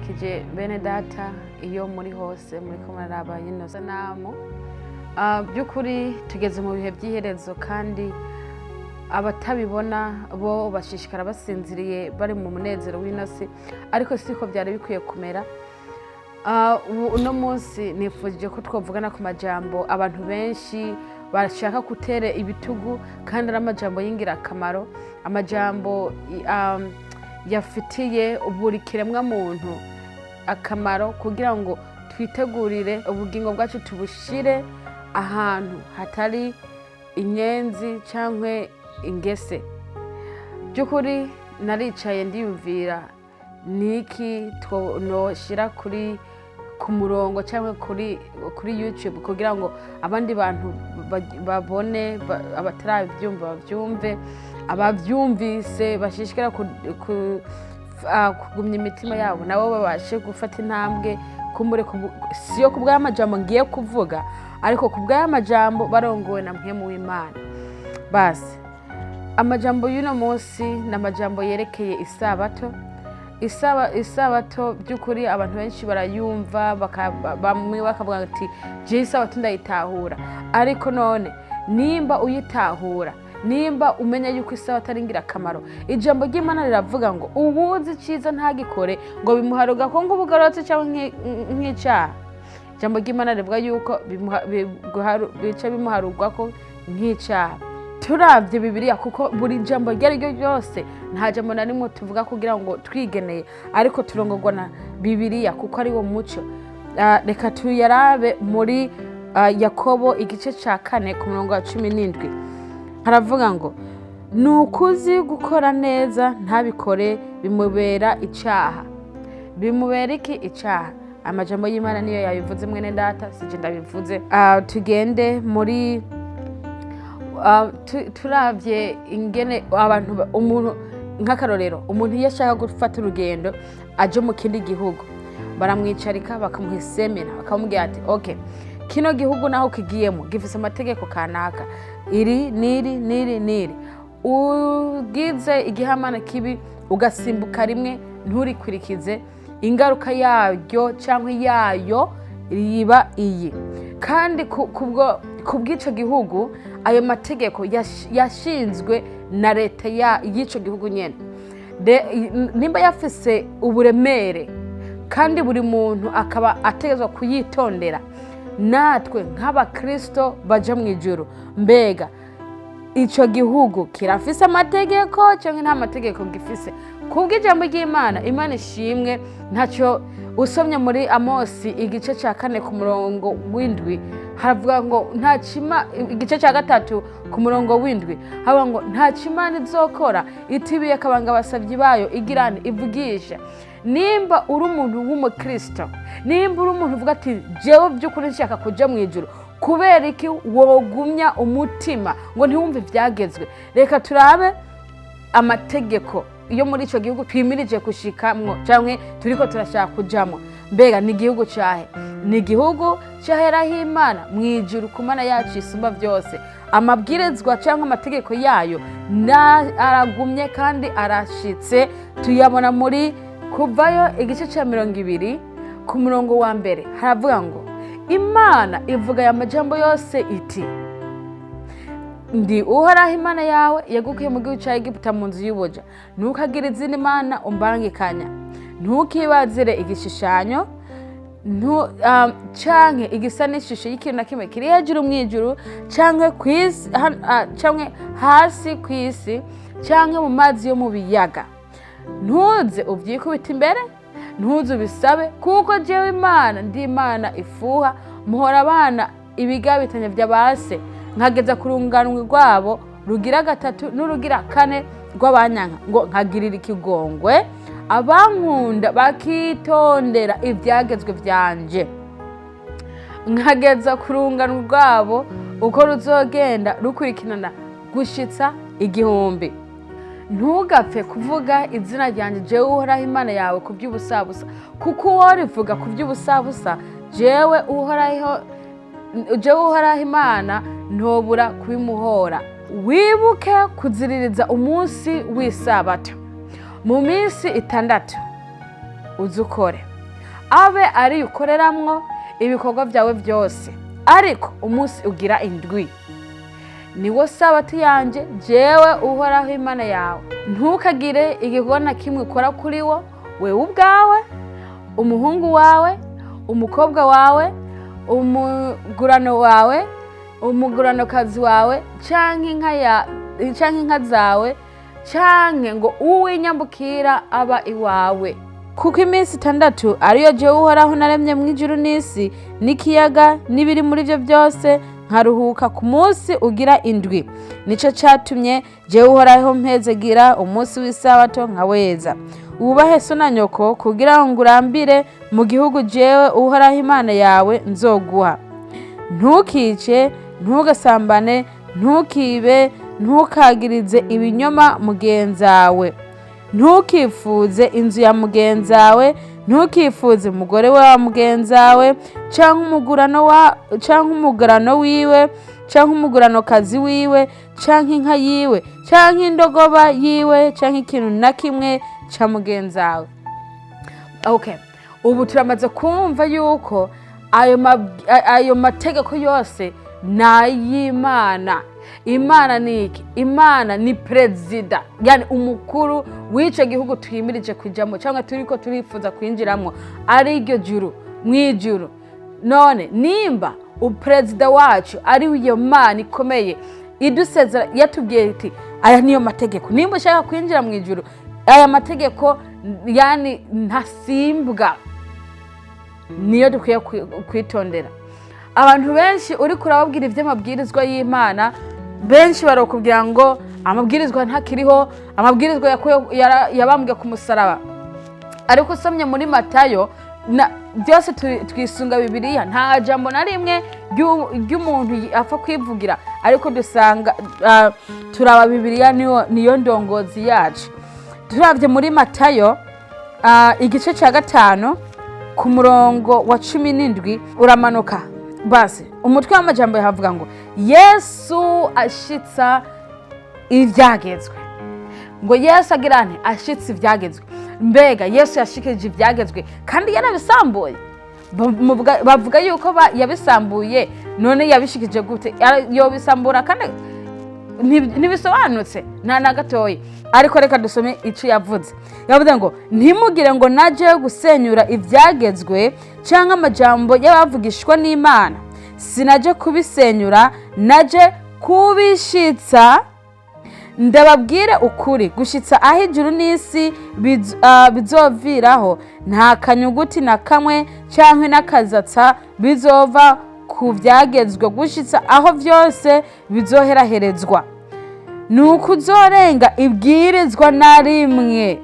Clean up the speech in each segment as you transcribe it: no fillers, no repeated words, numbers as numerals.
ndabaramukije bene data iyo muri hose muri ko muraraba yino sanamu. Byukuri tugeze mu bihe by'iherezo kandi abatabibona bo bashishikara basinziriye bari mu munezero w'inosi, ariko siko byari bikwiye kumera. Uno munsi nifuje ko twavugana ku majambo abantu benshi bashaka gutere ibitugu kandi ari amajambo y'ingirakamaro, amajambo yafitiye buri kiremwa muntu akamaro kugira ngo twitegurire ubugingo bwacu tubushire ahantu hatari inyenzi cyangwa ingese. Byukuri naricaye ndiyumvira niki twonoshira ku murongo cyangwa kuri YouTube kugira ngo abandi bantu babone, abatarabyumva babyumve, ababyumvise bashishikara kugumya imitima yabo nabo babashe gufata intambwe kumure siyo kubwa amajambo ngiye kuvuga, ariko kubwa amajambo barongowe na mpemu w'Imana. Basi amajambo y'uno munsi n'amajambo yerekeye isabato. Isabato byukuri abantu benshi barayumva bamwe bakavuga ati je isabato ndayitahura, ariko none nimba uyitahura, nimba umenya yuko isabato ari ingirakamaro, ijambo ry'Imana riravuga ngo uwuzi iciza ntagikore ngo bimuharuga ko ng'ubugarotse cyangwa nk'icyaha. Ijambo ry'Imana rivuga yuko bica bimuharugwa ko nk'icyaha. Turavye Bibiliya kuko buri jambo ryari ryo ryose nta jambo na rimwe tuvuga kugira ngo twigeneye, ariko turongorwa na Bibiliya kuko ari wo muco. Reka tuyarabe muri Yakobo igice ca 4 ku murongo wa 17. Haravuga ngo nukuzi gukora neza ntabikore bimubera icyaha. Bimubera iki icyaha? Amajambo y'Imana niyo yabivuze mwene data, sije ndabivuze. Tugende muri turavye ingene abantu umuntu nk'akarorero, umuntu iyo ashaka gufata urugendo aje mu kindi gihugu baramwicarika bakamuhisemera bakamubwira ati okay, kino gihugu naho kigiyemo gifise amategeko kanaka, iri niri ugize igihamana kibi ugasimbuka rimwe nturikwirikize, ingaruka yaryo cyangwa yayo riba iyi. Kandi kubw'ico gihugu ayo mategeko yashinzwe na leta y'ico gihugu nyene, nimba yafise uburemere kandi buri muntu akaba ategezwa kuyitondera, natwe nk'abakristo baja mu ijuru, mbega ico gihugu kirafise amategeko cyangwa nta mategeko gifise? Kubw'ijambo ry'Imana, Imana ishimwe, ntacyo usomye muri Amosi igice ca 4 ku murongo w'indwi havuga ngo igice ca 3 ku murongo w'indwi havuga ngo nta Imana izokora itibiye akabanga abasavyi bayo igirane ivugisha. Nimba uri umuntu w'umukristo, nimba uri umuntu uvuga ati jewe by'ukuri nshaka kuja mu ijuru, kubera iki wogumya umutima ngo ntiwumve ivyagezwe? Reka turabe amategeko iyo muri ico gihugu twimirije kushikamwo cyangwa turiko turashaka kujamwo. Mbega ni igihugu cyahe? Ni igihugu cyaheraho Imana mu ijuru ku Mana yacu isumba byose. Amabwirizwa cyangwa amategeko yayo aragumye kandi arashitse. Tuyabona muri Kuvayo igice ca 20 ku murongo wa mbere haravuga ngo Imana ivuga ya majambo yose iti, ndi uhoraho Imana yawe yagukuye mu gihugu cya Egiputa mu nzu y'ubuja, ntukagire izindi mana umbangikanya, ntukibazire igishushanyo canke igisa n'ishusho y'ikintu na kimwe kiri hejuru mu ijuru canke hasi kw'isi canke mu mazi yo mu biyaga. Ntuze uvyikubita imbere, ntuze ubisabe, kuko jewe Imana ndi Imana ifuha, muhora abana ibigabitanya vy'abase, nkageza ku runganwe rwabo rugira 3 n'urugira 4 rw'abanyanka, ngo nkagirira ikigongwe abankunda bakitondera ivyagezwe vyanje, nkageza ku runganwe rwabo uko ruzogenda rukurikirana gushitsa 1000. Ntugapfe kuvuga izina ryanje jewe uhoraho Imana yawe ku by'ubusabusa, kuko uwo rivuga ku by'ubusabusa jewe uhoraho Imana ntobura kubimuhora. Wibuke kuziririza umunsi w'isabato mu minsi 6 uzukore. abe ari ukoreramwo ibikorwa byawe byose. Ariko umunsi ugira indwi niwo sabato yanje jewe uhoraho Imana yawe. Ntukagire igikorwa na kimwe ukora kuri wo, wewe ubwawe, umuhungu wawe, umukobwa wawe, umugurano wawe, umuguranokazi wawe, canke inka zawe, canke ngo uwinyambukira aba iwawe. Kuko iminsi 6 ariyo jewe uhoraho naremye mu ijuru n'isi n'ikiyaga n'ibiri muri byo byose, nkaruhuka ku munsi ugira indwi. Nico catumye jewe uhoraho mpezegira umunsi w'isabato nkaweza. Wubahe so na nyoko kugira ngo urambire mu gihugu jewe uhoraho Imana yawe nzoguha. Ntukice, ntugasambane, ntukibe, ntukagirize ibinyoma mugenzawe. Ntukifuze inzu ya mugenzawe, ntukifuze umugore wa mugenzawe, canke umugurano wiwe, canke umuguranokazi wiwe, canke inka yiwe, canke indogoba yiwe, canke ikintu na kimwe ca mugenzawe. Okay, ubu turamaze kumva yuko ayo mategeko yose nay'Imana. Imana ni iki? Imana ni perezida, yani umukuru w'ico gihugu twimirije kujamo cyangwa turiko turifuza kwinjiramwo, ari iryo juru mwijuru. None nimba uperezida wacu ari iyo Mana ikomeye idusezera, yatubwiye iti aya niyo mategeko, nimba ushaka kwinjira mu ijuru aya mategeko yani ntasimbwa, niyo dukwiye kwitondera. Abantu benshi uri kurababwira ivy'amabwirizwa y'Imana, benshi barokubwira ngo amabwirizwa ntakiriho, amabwirizwa yabambwe ku musaraba. Ariko usomye muri Matayo byose twisunga Bibiliya, nta jambo na rimwe ry'umuntu apfa kwivugira, ariko dusanga turaba Bibiliya niyo ndongozi yacu. Turavye muri Matayo igice ca 5 ku murongo wa 17 uramanuka. Basi umutwe w'amajambo yavuga ngo Yesu ashitsa ivyagezwe. Ngo Yesu agirane ashitsa ivyagezwe. Mbega Yesu yashikije ivyagezwe kandi yarabisambuye? Bavuga yuko yabisambuye, none yabishikije gute? Yobisambura kandi ntibisobanutse na gatoyi. Ariko reka dusome ico yavuze. Yavuze ngo ntimugire ngo naje gusenyura ivyagezwe canke amajambo y'abavugishwa n'Imana. Sinaje kubisenyura, naje kubishitsa. Ndababwire ukuri, gushitsa aho ijuru n'isi bizoviraho, nta kanyuguti na kamwe canke n'akazatsa bizova ku vyagezwe, gushitsa aho vyose bizoheraherezwa. Nuko uzorenga ibwirizwa na rimwe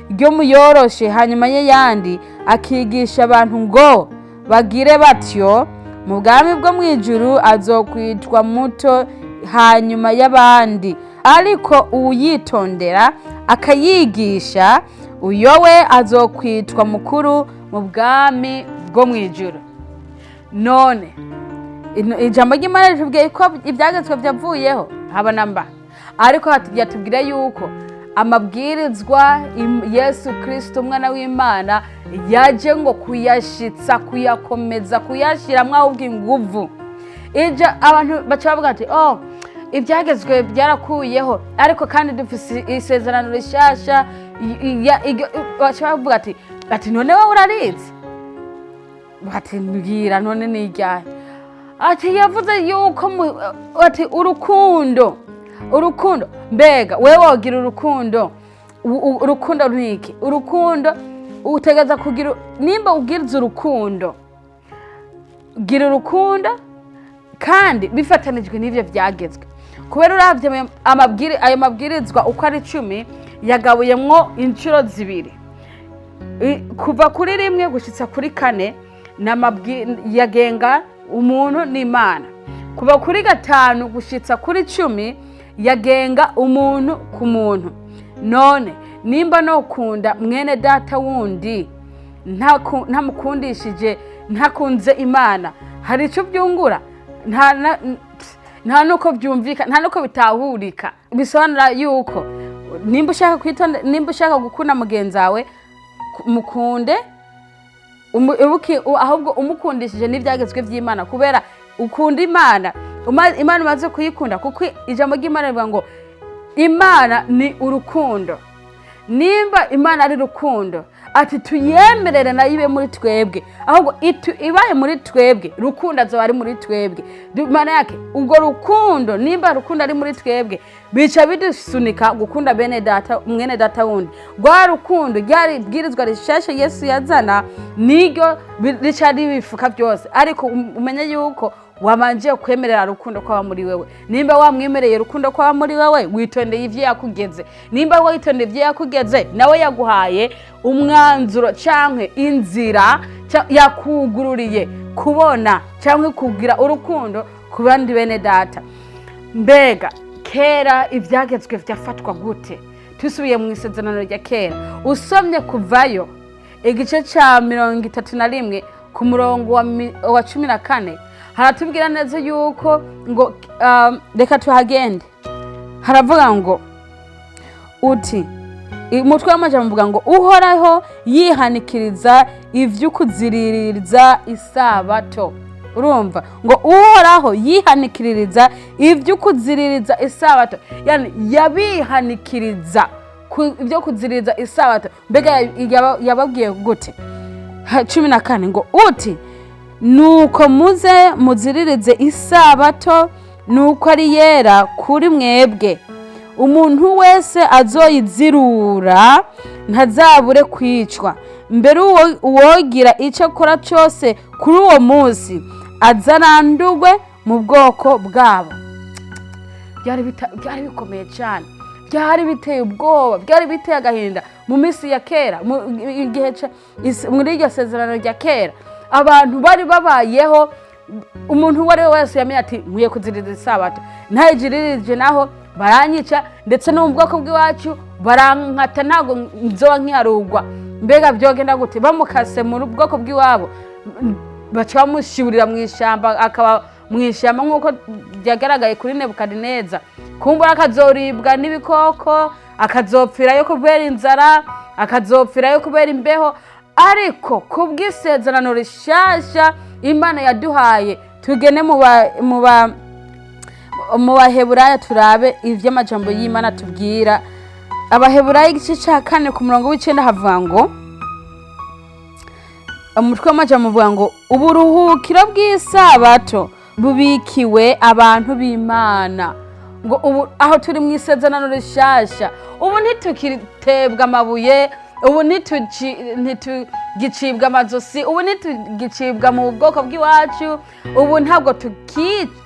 ryo muyoroshe hanyuma y'ayandi, akigisha abantu ngo bagire batyo, mu bwami bwo mwijuru azokwitwa muto hanyuma y'abandi. Ariko uyitondera akayigisha, uyo we azokwitwa mukuru mu bwami bwo mwijuru. None ijambo ry'Imana ritubwiye ko ivyagezwe vyavuyeho haba namba, ariko yatubwira yuko amabwirizwa Yesu Kristo umwana w'Imana yaje ngo kuyashitsa, kuyakomeza, kuyashiramwo ahubwo inguvu. Abantu baca bavuga ati ivyagezwe byarakuyeho, ariko kandi dufise isezerano rishasha. Baca bavuga ati none wowe urarizi? Bati mbwira none ni ryari? Ati yavuze yuko ati urukundo. Mbega wewe wogira urukundo? Urukundo niki? Urukundo utegeza kugira, nimba ubwiriza urukundo, gira urukundo kandi bifatanijwe n'ivyo vyagezwe. Kubera uravye ayo mabwirizwa uko ari 10 yagabuyemwo incuro 2, kuva kuri 1 gushitsa kuri 4 yagenga umuntu n'Imana. Kuva kuri 5 gushitsa kuri 10 yagenga umuntu ku muntu. None nimba no kunda mwene data wundi ntamukundishije, ntakunze Imana, hari ico byungura? Nta nuko byumvika, nta nuko bitahurika. Bisobanura yuko nimba ushaka gukunda mugenzawe, mukunde ahubwo umukundishije n'ivyagezwe vy'Imana, kubera ukunda Imana umaze kuyikunda, kuko ijambo ry'Imana rivuga ngo Imana ni urukundo. Nimba Imana ari rukundo, ati tuyemerere nayo ibe muri twebwe, ahubwo ibaye muri twebwe, rukundo azoba ari muri twebwe. Imana yake ubwo rukundo, nimba rukundo ari muri twebwe, bica bidusunika gukunda bene data, mwene data wundi. Rwa rukundo ryari bwirizwa rishasha Yesu yazana, niryo rica ribifuka byose. Ariko umenye yuko wamanje kwemerera rukundo kwa muri wewe. Nimba wamwemereye rukundo kwa muri wewe, witondeye ivyo yakugeze. Nimba witondeye ivyo yakugeze, nawe yaguhaye umwanzuro canke inzira yakugururiye kubona canke kugira urukundo ku bandi bene data. Mbega kera ivyagezwe vyafatwa gute? Tusubiye mu isezerano rya kera, usomye Kuvayo igice ca 31 ku murongo wa 14, haratubwira neza yuko ngo reka tuhagende. Haravuga ngo uti umutwe w'amajambo uvuga ngo uhoraho yihanikiriza ivy'ukuziririza isabato. Urumva ngo uhoraho yihanikiriza ivy'ukuziririza isabato, yani yabihanikiriza ivyo kuziririza isabato. Mbega yababwiye gute? 14 ngo uti nuko muze muziririze isabato, nuko ari yera kuri mwebwe. Umuntu wese azoyizirura ntazabure kwicwa. Mbere uwogira icyo akora cyose kuri uwo munsi azarandurwe mu bwoko bwabo. Byari bikomeye cyane, byari biteye ubwoba, byari biteye agahinda mu minsi ya kera, muri iryo sezerano rya kera. Abantu bari babayeho, umuntu wari wese yamenye ati nkwiye kuziririza isabato, ntayijiririje naho baranyica, ndetse no mu bwoko bw'iwacu barankata, ntago nzoba nkiharugwa. Mbega byogenda gute? Bamukase mu bwoko bw'iwabo, baca bamushiburira mu ishamba, akaba mu ishamba nk'uko byagaragaye kuri Nebukadineza. Kumbura akazoribwa n'ibikoko, akazopfirayo kubera inzara, akazopfirayo kubera imbeho. Ariko kubw'isezerano rishasha Imana yaduhaye, tugene mu Baheburayo turabe ivy'amajambo y'Imana tubwira. Abaheburayo igice ca 4 ku murongo w'9 havuga ngo, umutwe w'amajambo uvuga ngo uburuhukiro bw'isabato bubikiwe abantu b'Imana. Ngo ubu aho turi mu isezerano rishasha, ubu ntitukitebwa amabuye, ubu ntitugicibwa amazosi, ubu ntitugicibwa mu bwoko bw'iwacu, ubu ntabwo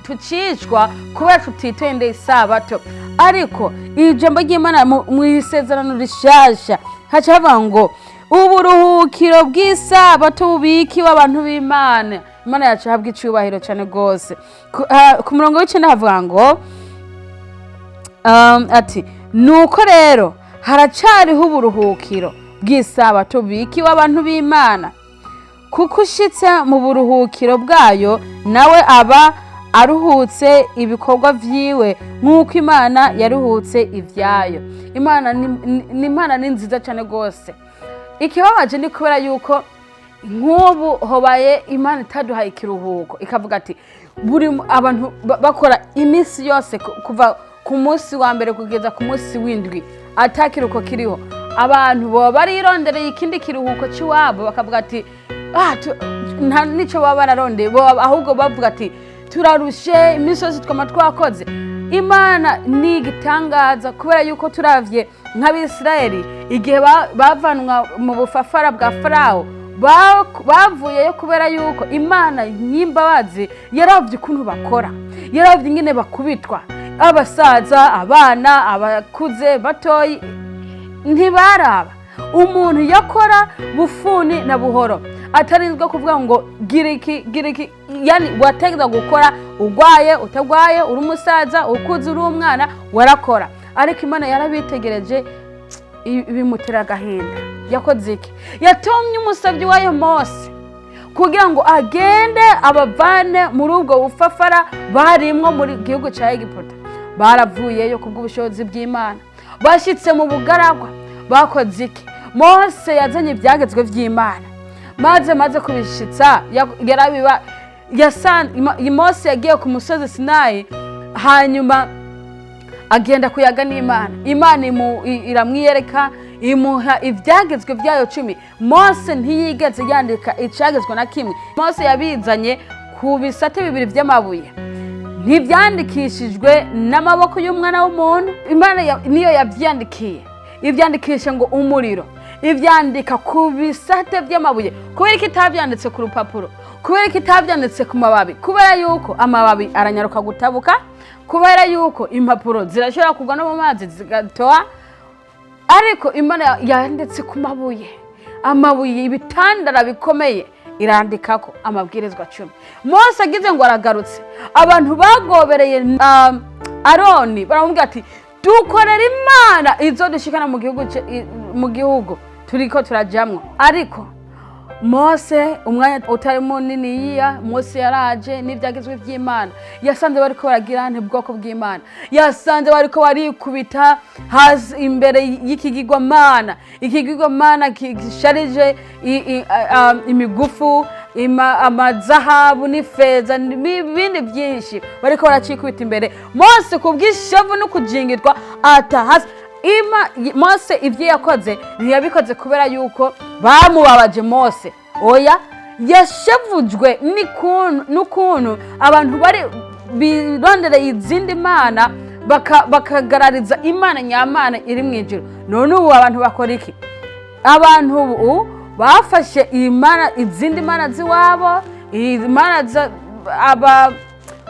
tukicwa kubera tutitondeye isabato. Ariko ijambo ry'Imana mu isezerano rishasha haca havuga ngo uburuhukiro bw'isabato bubikiwe abantu b'Imana. Imana yacu habwa icubahiro cyane gose. Ku murongo w'9 havuga ngo ati nuko rero haracariho uburuhukiro bw'isabato bubikiwe abantu b'Imana, kuko ushitse mu buruhukiro bwayo nawe aba aruhutse ibikorwa vyiwe nk'uko Imana yaruhutse ivyayo. Imana ni nziza cyane gose. Ikibabaje ni kubera yuko nk'ubu hobaye Imana itaduhaye ikiruhuko, ikavuga ati buri abantu bakora iminsi yose kuva ku munsi wa mbere kugeza ku munsi w'indwi atakiruko kiriho. Abantu bo barirondereye ikindi kiruhuko cy'iwabo, bakavuga ati nta nico baba bararondeye, ahubwo bavuga ati turarushe iminsi yose twama twakoze. Imana ni igitangaza, kubera yuko turavye nk'Abisirayeli igihe bavanwa mu bufafara bwa Farawo, bavuyeyo kubera yuko Imana nyimbabazi yaravye ukuntu bakora, yaravye ingene bakubitwa, abasaza, abana, abakuze, batoyi, ntibaraba. Umuntu yakora bufuni na buhoro, atarinzwe kuvuga ngo giriki, yani wategeza gukora ugwaye utagwaye, uri umusaza, ukuze, uri umwana, warakora. Ariko Imana yarabitegereje bimutera agahinda. Yakoze iki? Yatumye umusavyi wayo Mose kugira ngo agende abavane muri ubwo bufafara barimwo muri gihugu ca Egiputa. Baravuyeyo kubw'ubushobozi bw'Imana, bashitse mu bugaragwa. Bakoze iki? Mose yazanye ivyagezwe vy'Imana, maze kubishitsa yarabiba Mose yagiye ku musozi Sinayi, hanyuma agenda kuyaga n'Imana. Imana iramwiyereka, imuha ivyagezwe vyayo 10. Mose ntiyigeze yandika icagezwe na kimwe. Mose yabizanye ku bisate 2 vy'amabuye, ntivyandikishijwe n'amaboko y'umwana w'umuntu. Imana niyo yavyandikiye, ivyandikisha ngo umuriro, ivyandika ku bisate vy'amabuye. Kubera iki itavyanditse ku rupapuro? Kubera iki itavyanditse ku mababi? Kubera yuko amababi aranyaruka gutabuka, kubera yuko impapuro zirashobora kugwa no mu mazi zigatoa. Ariko Imana yanditse ku mabuye, amabuye, ibitandara bikomeye, irandikako amabwirizwa 10. Mose agize ngo aragarutse, abantu bagobereye Aroni baramubwira ati dukorera Imana izodushikana mu gihugu turiko turajamwo. Ariko Mose umwanya utari munini Mose yaraje n'ivyagezwe vy'Imana, yasanze bariko baragira ubwoko bw'Imana, yasanze bariko barikubita hasi imbere y'ikigirwamana, ikigirwamana gisharije imigufu, amazahabu n'ifeza n'ibindi byinshi, bariko baracikubita imbere. Mose kubwishavu no kujingirwa ata hasi. Mose ivyo yakoze ntiyabikoze kubera yuko bamubabaje Mose, oya, yashavujwe n'ukuntu abantu bari birondereye izindi mana bakagarariza Imana nyamana iri mw'ijuru. None ubu abantu bakora iki? Abantu ubu bafashe izindi mana ziwabo, imana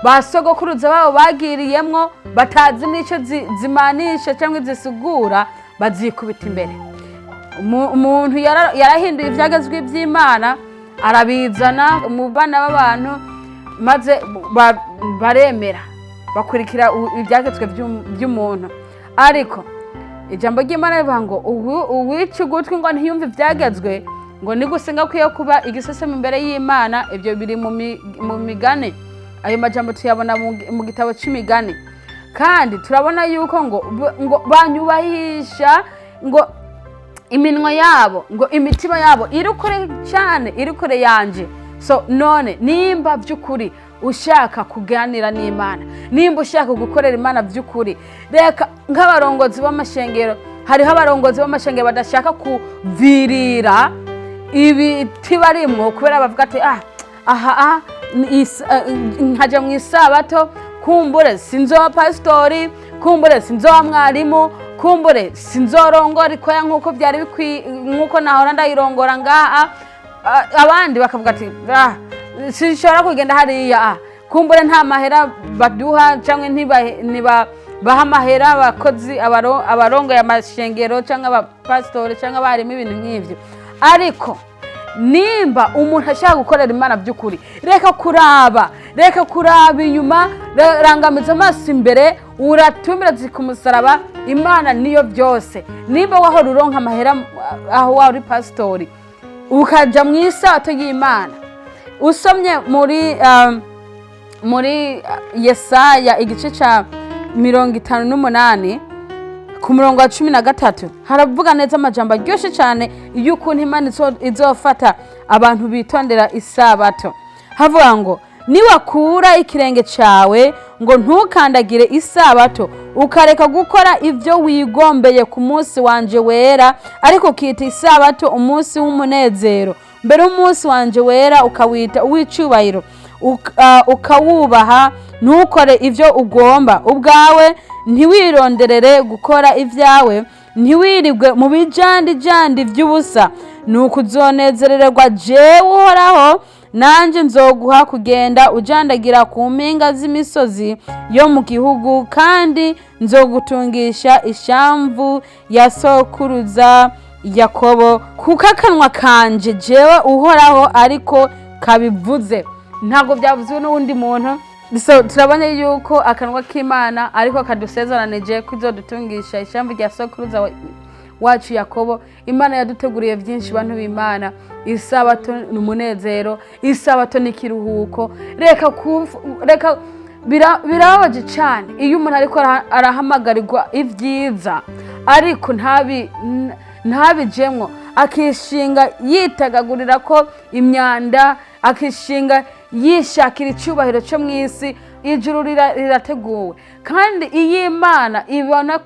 basogokuruza babo bagiriyemwo, batazi n'ico zimanisha cyangwa zisigura, bazikubita imbere. Umuntu yarahinduye ivyagezwe by'Imana, arabizana mu bana b'abantu, maze baremera bakurikira ivyagezwe by'umuntu. Ariko ijambo ry'Imana rivuga ngo uwica ugutwi ngo ntiyumve ivyagezwe, ngo ni gusenga kwiye kuba igisesema imbere y'Imana. Ibyo biri mu migani. Ayo majambo tuyabona mu gitabo c'imigani. Kandi turabona yuko ngo banyubahisha, ngo iminwa yabo, ngo imitima yabo iri kure cyane, iri kure yanje. So none nimba by'ukuri ushaka kuganira n'Imana, nimba ushaka gukorera Imana by'ukuri, reka nk'abarongozi b'amashengero, hariho abarongozi b'amashengero badashaka kuvirira ibiti barimwo, kubera bavuga ati nkaja mu isabato, kumbure sinzoba pastori, kumbure sinzoba mwarimu, kumbure sinzorongora ikoya nk'uko byari nk'uko nahora ndayirongora ngaha. Abandi bakavuga ati sinshobora kugenda hariya, kumbure nta mahera baduha cyangwa baha amahera abakozi abarongoye amashengero cyangwa abapastori cyangwa abarimu, ibintu nk'ivyo. Ariko nimba umuntu ashaka gukorera Imana by'ukuri, reka kuraba inyuma, rangamiza amaso imbere, uratumira zikumusaraba. Imana niyo byose. Nimba wahora uronka amahera aho wari pastori, ukaja mu isato y'Imana, usomye muri Yesaya igice ca 58 ku murongo wa 13, haravuga neza amajambo aryoshe cyane y'ukuntu Imana izofata abantu bitondera isabato. Havuga ngo niwakura ikirenge cawe ngo ntukandagire isabato, ukareka gukora ivyo wigombeye ku munsi wanje wera, ariko ukita isabato umunsi w'umunezero. Mbere umunsi wanje wera ukawita uw'icubahiro, ukawubaha, ntukore ivyo ugomba ubwawe, ntiwironderere gukora ivyawe, ntiwirigwe mu bijandijandi vy'ubusa. Nuko uzonezererwa jewe Uhoraho, nanje nzoguha kugenda ujandagira ku mpinga z'imisozi yo mu gihugu, kandi nzogutungisha ishamvu ya sokuruza Yakobo, kuko akanwa kanje jewe Uhoraho ariko kabivuze. Ntabwo byavuzwe n'undi muntu. So turabona yuko akanwa k'Imana ariko kadusezeranije kuzodutungisha ishamvu rya sokuruza wacu Yakobo. Imana yaduteguriye byinshi bantu b'Imana. Isabato ni umunezero, isabato ni kiruhuko. Reka birababaje cyane iyo umuntu ariko arahamagarirwa ibyiza ariko ntabijemwo, akishinga yitagagurira ko imyanda, akishinga yishakira icyubahiro cyo mu isi, ijuru rirateguwe. Kandi iyo Imana ibona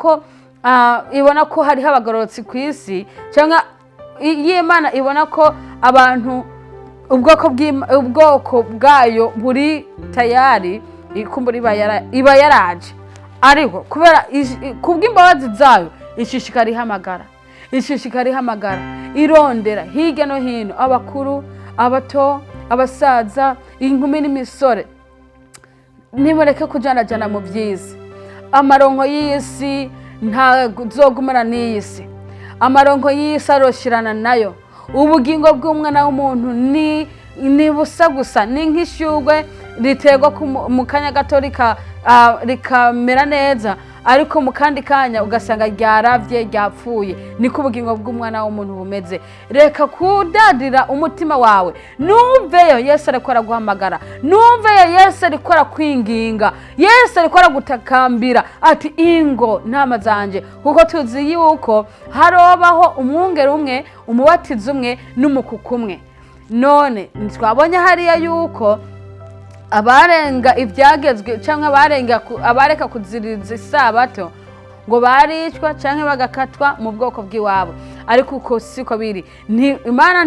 ko hariho abagororotsi ku isi, cyangwa iyo Imana ibona ko abantu ubwoko bwayo buri tayari, ikumbura iba yaraje. Ariko kubera kubw'imbabazi zayo ishishikara ihamagara, irondera hirya no hino, abakuru, abato, abasaza, inkumi n'imisore, nimureke kujanajana mu by'isi. Amaronko y'isi ntazogumana n'iyi si, amaronko y'isi aroshirana nayo. Ubugingo bw'umwana w'umuntu ni busa gusa, ni nk'ishugwe riterwa mu kanya gato rikamera neza, ariko mu kandi kanya ugasanga ryaravye, ryapfuye. Niko ubugingo bw'umwana w'umuntu bumeze. Reka kudadira umutima wawe, numveyo Yesu ariko araguhamagara, numveyo Yesu ariko arakwinginga, Yesu ariko aragutakambira ati ingo ntama zanje. Kuko tuzi yuko harobaho umwungere umwe, umubatizi umwe n'umukuku umwe. None twabonye hariya yuko abarenga ivyagezwe cyangwa abareka kuziriza isabato ngo baricwa cyangwa bagakatwa mu bwoko bw'iwabo. Ariko uko siko biri. Imana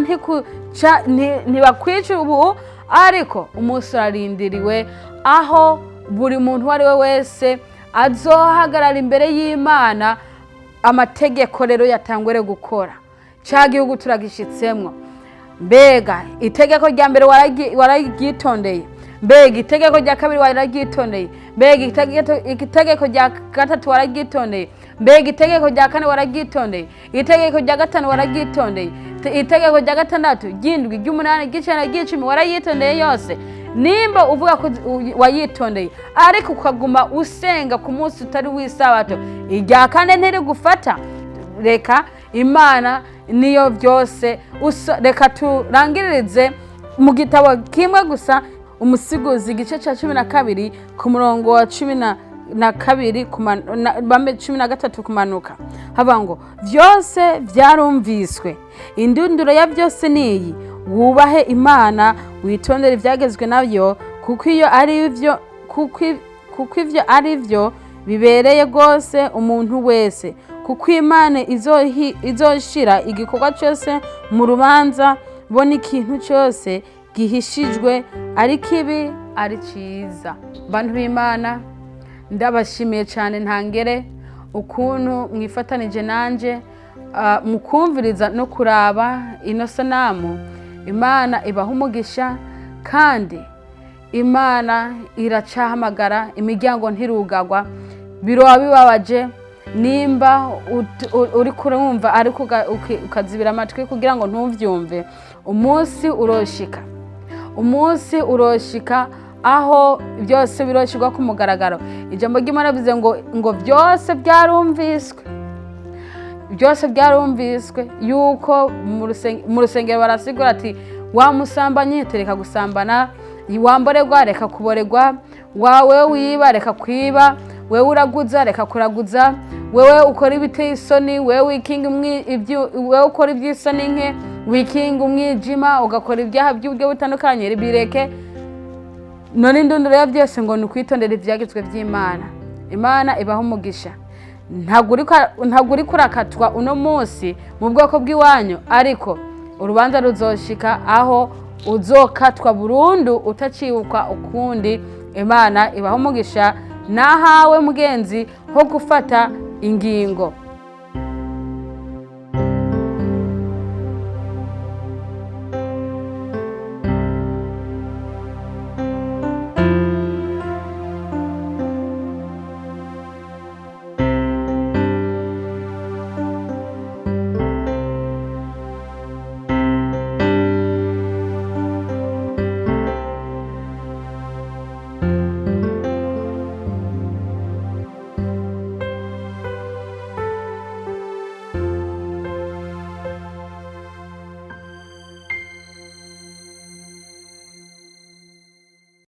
ntibakwica ubu, ariko umunsi urarindiriwe aho buri muntu wari we wese azohagarara imbere y'Imana. Amategeko rero yatangwere gukora, cya gihugu turagishitsemwo. Mbega itegeko rya mbere waragitondeye? Mbega itegeko rya kabiri waragitondeye? Mbega itegeko rya gatatu waragitondeye? Mbega itegeko rya kane waragitondeye? Itegeko rya gatanu waragitondeye? Itegeko rya gatandatu, ry'indwi, ry'umunani, ry'icenda, ry'icumi warayitondeye yose? Nimba uvuga ko wayitondeye ariko ukaguma usenga ku munsi utari w'isabato, irya kane ntiri gufata, reka Imana niyo byose. Reka turangiririze mu gitabo kimwe gusa, Umusiguzi igice cya 12 ku murongo wa 12 13 kumanuka. Hava ngo vyose vyarumviswe, indunduro ya byose niyi, wubahe Imana, witondere ivyagezwe nayo, kuko ivyo ari byo bibereye rwose umuntu wese. Kuko Imana izoshira igikorwa cyose mu rubanza, bona ikintu cyose gihishijwe, ari kibi ari cyiza. Bantu b'Imana, ndabashimiye cyane ntangere ukuntu mwifatanije nanje mukumviriza no kuraba ino sanamu. Imana ibaha umugisha, kandi Imana iracahamagara, imiryango ntirugagwa. Biroba bibabaje nimba uri kurumva ariko ukazibira amatwi kugira ngo ntuvyumve. Umunsi uroshika aho byose biroshirwa ku mugaragaro. Ijambo ry'Imana bivuze ngo byose byarumviswe yuko mu rusengero barasigura ati wamusambanye tereka gusambana, wamborerwa reka kuborerwa, wawe wiba reka kwiba, wewe uraguza reka kuraguza, wewe ukora ibiteye isoni, wewe ukora iby'isoni nke, wikinga umwijima, ugakora ibyaha by'uburyo butandukanye, bireke. None indunduro ya byose ngo ni ukwitondera ivyagezwe by'Imana. Imana ibaha umugisha. Ntabwo uri kurakatwa uno munsi mu bwoko bw'iwanyu, ariko urubanza ruzoshika aho uzokatwa burundu utacibuka ukundi. Imana ibaha umugisha. Nahawe mugenzi ho gufata ingingo.